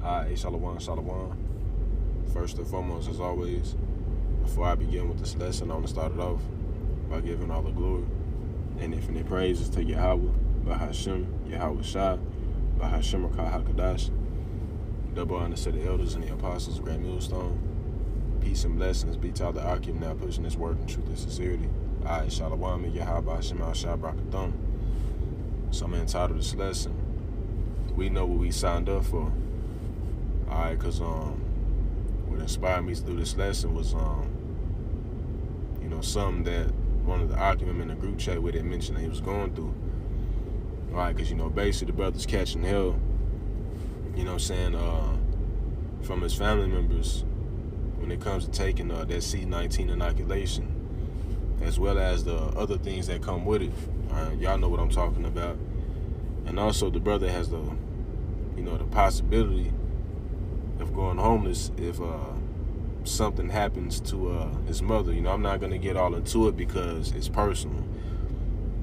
Shalom, shalom. First and foremost, as always, before I begin with this lesson, I want to start it off by giving all the glory and infinite praises to Yahweh, Bahashem, Yahweh Shah, Bahashem Rakah HaKadash. Double honor to the elders and the apostles of Grand Millstone. Peace and blessings be to all the Akim now pushing this word in truth and sincerity. Shalom, and Yahweh Bahashem Al Shah Brakathon. So I'm entitled this lesson. We know what we signed up for. Alright, because what inspired me to do this lesson was something that one of the Akim in the group chat with it mentioned that he was going through. Alright, because basically the brother's catching hell, from his family members when it comes to taking that C-19 inoculation, as well as the other things that come with it. Y'all know what I'm talking about. And also the brother has the possibility of going homeless if something happens to his mother. I'm not going to get all into it because it's personal.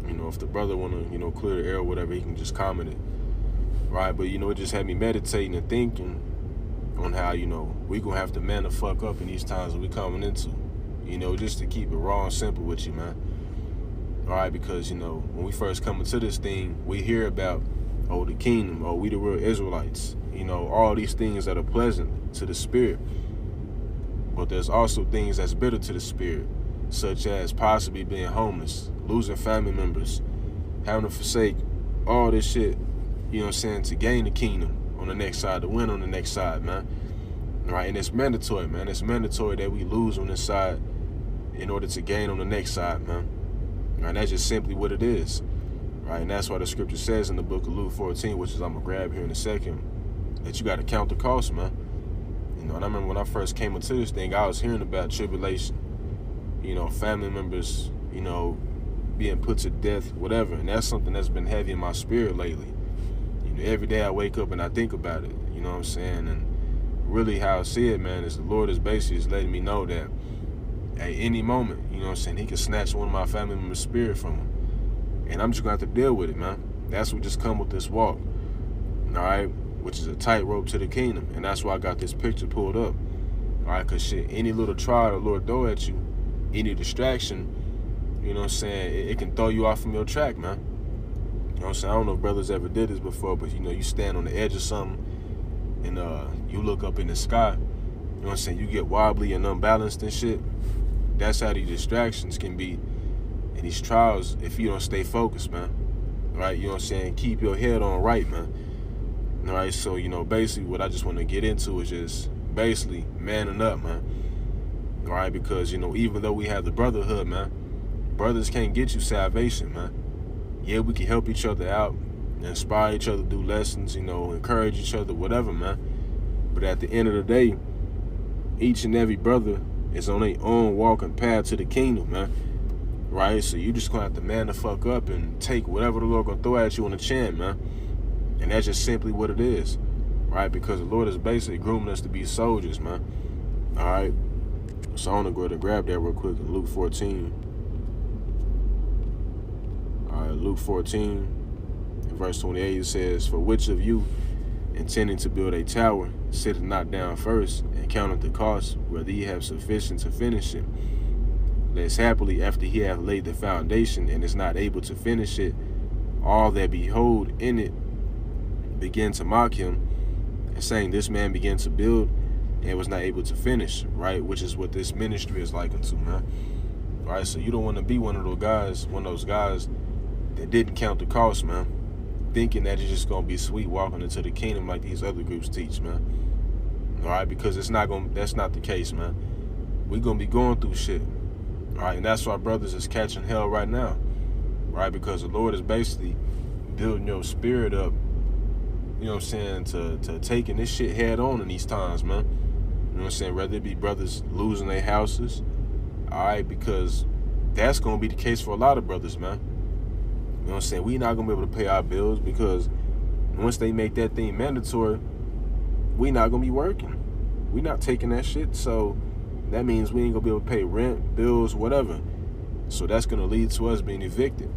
If the brother want to, clear the air or whatever, he can just comment it. Right? But, it just had me meditating and thinking on how, we going to have to man the fuck up in these times that we coming into. Just to keep it raw and simple with you, man. All right? Because, when we first come into this thing, we hear about, the kingdom, we the real Israelites. All these things that are pleasant to the spirit. But there's also things that's bitter to the spirit, such as possibly being homeless, losing family members, having to forsake all this shit, to gain the kingdom on the next side, to win on the next side, man. Right? And it's mandatory, man. It's mandatory that we lose on this side in order to gain on the next side, man. Right? And that's just simply what it is. Right? And that's why the scripture says in the book of Luke 14, which is I'm going to grab here in a second, that you got to count the cost, man. And I remember when I first came into this thing, I was hearing about tribulation, family members, being put to death, whatever. And that's something that's been heavy in my spirit lately. Every day I wake up and I think about it, you know what I'm saying? And really how I see it, man, is the Lord is basically just letting me know that at any moment, he can snatch one of my family members' spirit from him. And I'm just going to have to deal with it, man. That's what just come with this walk, all right? Which is a tightrope to the kingdom. And that's why I got this picture pulled up. All right, because shit, any little trial the Lord throw at you, any distraction, it can throw you off from your track, man. I don't know if brothers ever did this before, but you stand on the edge of something and you look up in the sky, you get wobbly and unbalanced and shit. That's how these distractions can be in these trials if you don't stay focused, man. Right? Keep your head on right, man. All right, so, basically what I just want to get into is just basically manning up, man. All right, because, even though we have the brotherhood, man, brothers can't get you salvation, man. Yeah, we can help each other out, inspire each other, do lessons, encourage each other, whatever, man. But at the end of the day, each and every brother is on their own walking path to the kingdom, man. Right? So you just going to have to man the fuck up and take whatever the Lord going to throw at you on the chin, man. And that's just simply what it is, right? Because the Lord is basically grooming us to be soldiers, man. All right? So I want to go ahead and grab that real quick in Luke 14. All right, Luke 14, verse 28, it says, "For which of you, intending to build a tower, sitteth not down first, and counteth the cost, whether ye have sufficient to finish it? Lest happily, after he hath laid the foundation, and is not able to finish it, all that behold in it begin to mock him, and saying, This man began to build and was not able to finish," right? Which is what this ministry is like unto, man. All right, so you don't want to be one of those guys that didn't count the cost, man, thinking that it's just gonna be sweet walking into the kingdom like these other groups teach, man. All right, because that's not the case, man. We're gonna be going through shit. All right, and that's why brothers is catching hell right now, right? Because the Lord is basically building your spirit up, to taking this shit head on in these times, man. Whether it be brothers losing their houses, all right, because that's going to be the case for a lot of brothers, man. We not going to be able to pay our bills because once they make that thing mandatory, we not going to be working. We not taking that shit, so that means we ain't going to be able to pay rent, bills, whatever. So that's going to lead to us being evicted,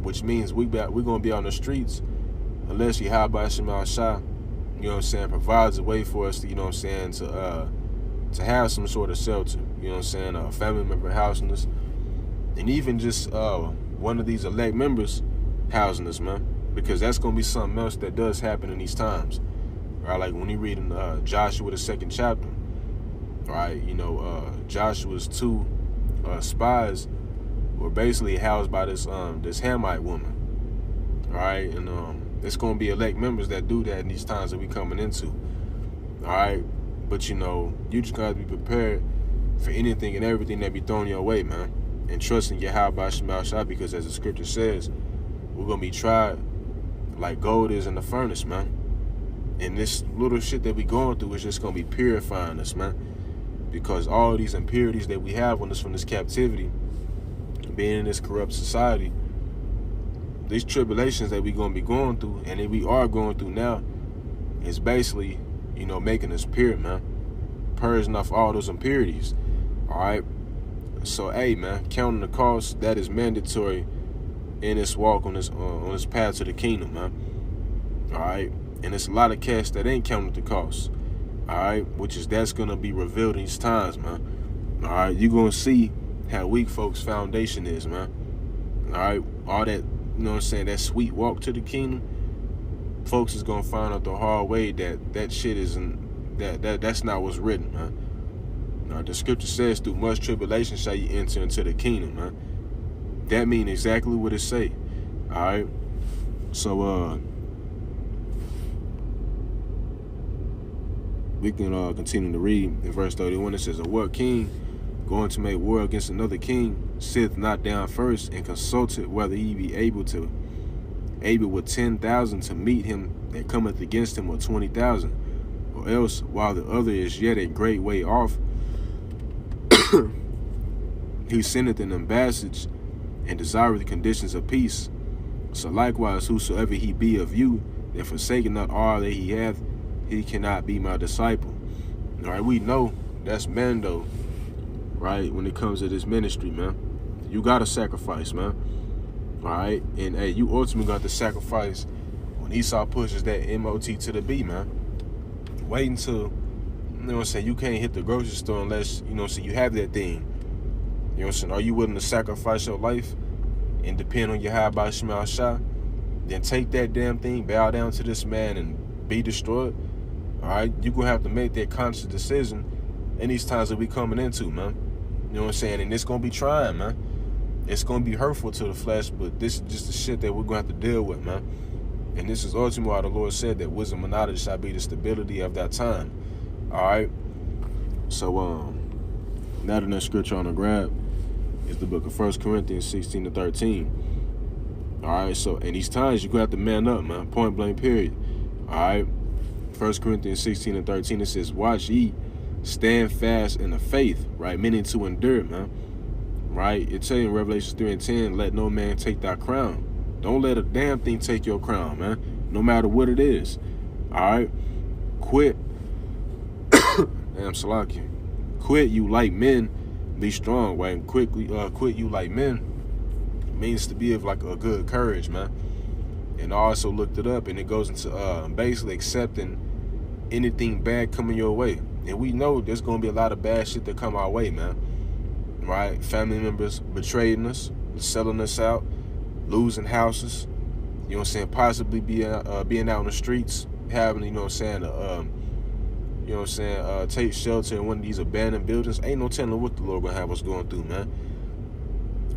which means we're going to be on the streets unless Yahweh Shema Shah, you know what I'm saying, provides a way for us to, you know what I'm saying, to have some sort of shelter, you know what I'm saying, a family member housing us, and even just one of these elect members housing us, man, because that's going to be something else that does happen in these times, right? Like when you read in Joshua, the 2nd chapter, right, you know, Joshua's 2 spies were basically housed by this Hamite woman, right? And it's going to be elect members that do that in these times that we coming into, all right? But, you know, you just got to be prepared for anything and everything that be thrown your way, man, and trusting Yahweh Shema Shah, because as the scripture says, we're going to be tried like gold is in the furnace, man. And this little shit that we going through is just going to be purifying us, man, because all these impurities that we have on us from this captivity, being in this corrupt society, these tribulations that we're going to be going through, and that we are going through now, is basically, you know, making us pure, man, purging off all those impurities, all right? So, hey, man, counting the cost, that is mandatory in this walk on this path to the kingdom, man, all right? And it's a lot of cats that ain't counting the cost, all right, that's going to be revealed in these times, man, all right? You're going to see how weak folks' foundation is, man, all right? All that, you know what I'm saying, that sweet walk to the kingdom, folks is going to find out the hard way that shit isn't, that's not what's written, man. Now, the scripture says, through much tribulation shall you enter into the kingdom, man. That means exactly what it say, all right? So, we can continue to read in verse 31. It says, "Or what king going to make war against another king sitteth not down first and consulteth whether he be able with 10,000 to meet him that cometh against him, or 20,000? Or else, while the other is yet a great way off, he sendeth an ambassage and desireth the conditions of peace. So likewise, whosoever he be of you, that forsaken not all that he hath, he cannot be my disciple." All right, we know that's Mando, right? When it comes to this ministry, man, you got to sacrifice, man. All right, and hey, you ultimately got to sacrifice when Esau pushes that MOT to the B, man. Wait until, you know what I'm saying, you can't hit the grocery store unless, you know what I'm saying, you have that thing. You know what I'm saying? Are you willing to sacrifice your life and depend on Yahweh Shema Shah? Then take that damn thing, bow down to this man, and be destroyed. All right, you're going to have to make that conscious decision in these times that we coming into, man. You know what I'm saying? And it's going to be trying, man. It's going to be hurtful to the flesh, but this is just the shit that we're going to have to deal with, man. And this is ultimately why the Lord said that wisdom and knowledge shall be the stability of that time. All right? So, now the next scripture on the grab is the book of 1 Corinthians 16 to 13. All right? So, in these times, you're going to have to man up, man. Point blank, period. All right? 1 Corinthians 16 and 13, it says, "Watch ye, stand fast in the faith," right? Meaning to endure, man. Right? It tell you in Revelation 3 and 10, "Let no man take thy crown." Don't let a damn thing take your crown, man. No matter what it is. All right? Quit. Damn, Salaki. Quit, you like men. Be strong, right? And quit, you like men, means to be of like a good courage, man. And I also looked it up, and it goes into basically accepting anything bad coming your way. And we know there's going to be a lot of bad shit that come our way, man. Right? Family members betraying us, selling us out, losing houses, you know what I'm saying, possibly being out on the streets, having, you know what I'm saying, take shelter in one of these abandoned buildings. Ain't no telling what the Lord gonna have us going through, man.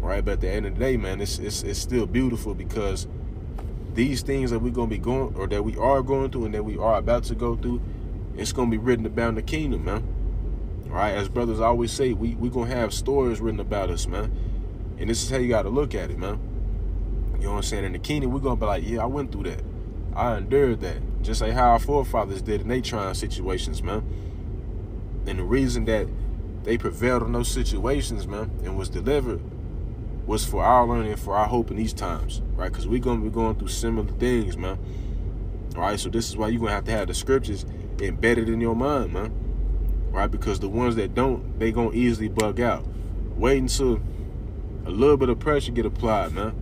Right? But at the end of the day, man, it's still beautiful, because these things that we're gonna be going, or that we are going through, and that we are about to go through, it's gonna be written about in the kingdom, man. All right, as brothers always say, we gonna have stories written about us, man. And this is how you gotta look at it, man. You know what I'm saying? In the kingdom, we're gonna be like, yeah, I went through that. I endured that. Just like how our forefathers did in their trying situations, man. And the reason that they prevailed in those situations, man, and was delivered, was for our learning and for our hope in these times, right? Because we're gonna be going through similar things, man. All right, so this is why you're gonna have the scriptures embedded in your mind, man. Right? Because the ones that don't, they gonna easily bug out. Wait until a little bit of pressure get applied, man.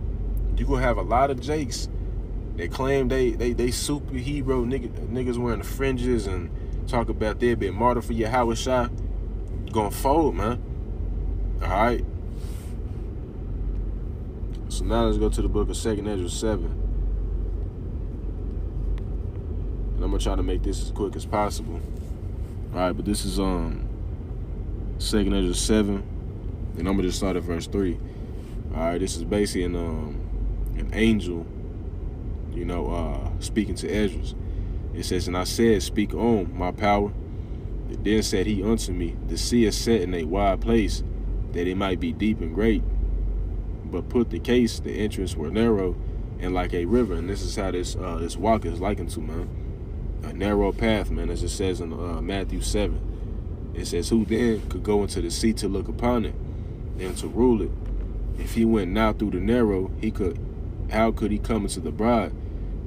You're gonna have a lot of Jakes They claim they superhero niggas wearing the fringes and talk about they been martyred for Yahweh Shai. Gonna fold, man. Alright. So now let's go to the book of 2nd Ezra 7. And I'm gonna try to make this as quick as possible. Alright, but this is 2nd Ezra 7. And I'm gonna just start at verse 3. Alright, this is basically an angel, you know, speaking to Ezra. It says, and I said, speak on, my power. Then said he unto me, the sea is set in a wide place, that it might be deep and great. But put the case, the entrance were narrow and like a river. And this is how this walk is likened to, man. A narrow path, man, as it says in Matthew 7. It says, who then could go into the sea to look upon it and to rule it? If he went not through the narrow, how could he come into the bride?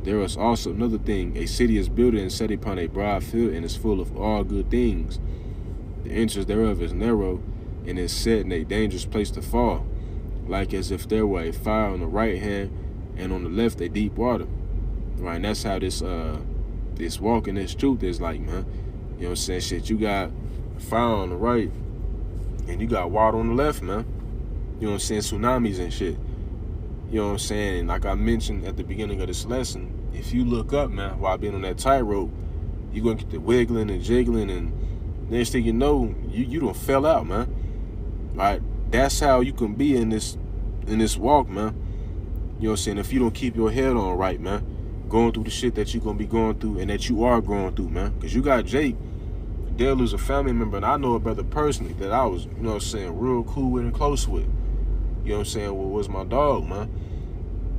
There is also another thing, a city is built and set upon a broad field and is full of all good things. The entrance thereof is narrow and is set in a dangerous place to fall, like as if there were a fire on the right hand and on the left a deep water. Right, and that's how this walk and this truth is like, man. You know what I'm saying? Shit, you got fire on the right and you got water on the left, man. You know what I'm saying? Tsunamis and shit. You know what I'm saying? And like I mentioned at the beginning of this lesson, if you look up, man, while being on that tightrope, you're going to get the wiggling and jiggling, and next thing you know, you done fell out, man. Right? That's how you can be in this walk, man. You know what I'm saying? If you don't keep your head on right, man, going through the shit that you're going to be going through and that you are going through, man. Because you got Jake, they'll lose a family member, and I know a brother personally that I was, you know what I'm saying, real cool with and close with. You know what I'm saying? Well, was my dog, man.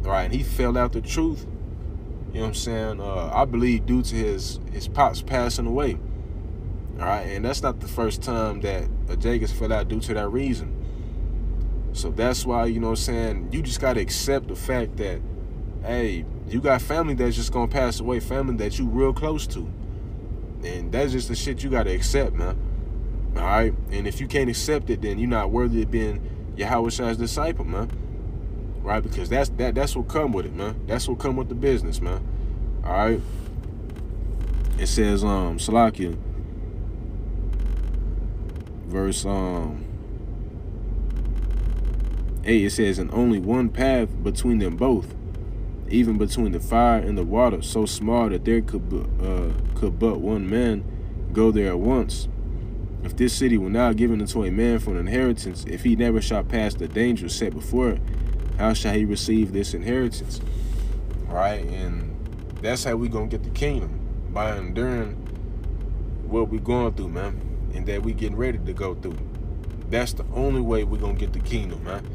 All right, and he fell out the truth. You know what I'm saying? I believe due to his pops passing away. All right, and that's not the first time that Jake has fell out due to that reason. So that's why, you know what I'm saying, you just got to accept the fact that, hey, you got family that's just going to pass away, family that you real close to. And that's just the shit you got to accept, man. All right? And if you can't accept it, then you're not worthy of being Yahweh Shai's disciple, man. Right? Because that's what come with it, man. That's what come with the business, man. All right? It says, Salakia, verse 8, it says, and only one path between them both, even between the fire and the water, so small that there could but one man go there at once. If this city were now given unto a man for an inheritance, if he never shall pass the danger set before it, how shall he receive this inheritance? Right? And that's how we gonna get the kingdom, by enduring what we going through, man, and that we getting ready to go through. That's the only way we're gonna get the kingdom, man.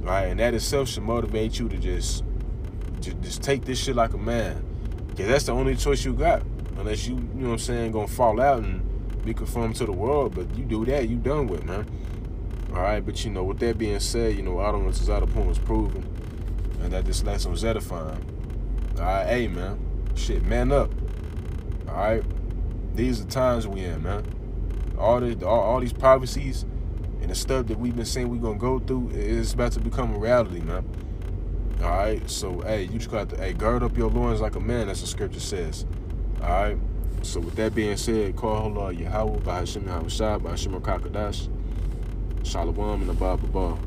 Right? And that itself should motivate you to just take this shit like a man. Because that's the only choice you got. Unless you know what I'm saying, gonna fall out and be conformed to the world. But you do that, you done with, man. All right, but you know, with that being said, you know, Autonomous is out of point was proven, and that this lesson was edifying. All right, hey, man, shit, man up. All right, these are the times we in, man. All these prophecies and the stuff that we've been saying we're gonna go through is about to become a reality, man. All right, so hey, you just got to gird up your loins like a man, as the scripture says. All right, so with that being said, call Yahweh, by Hashem Yahweh Shai, by Hashem Kakadash, Shalom, and Abba Baba.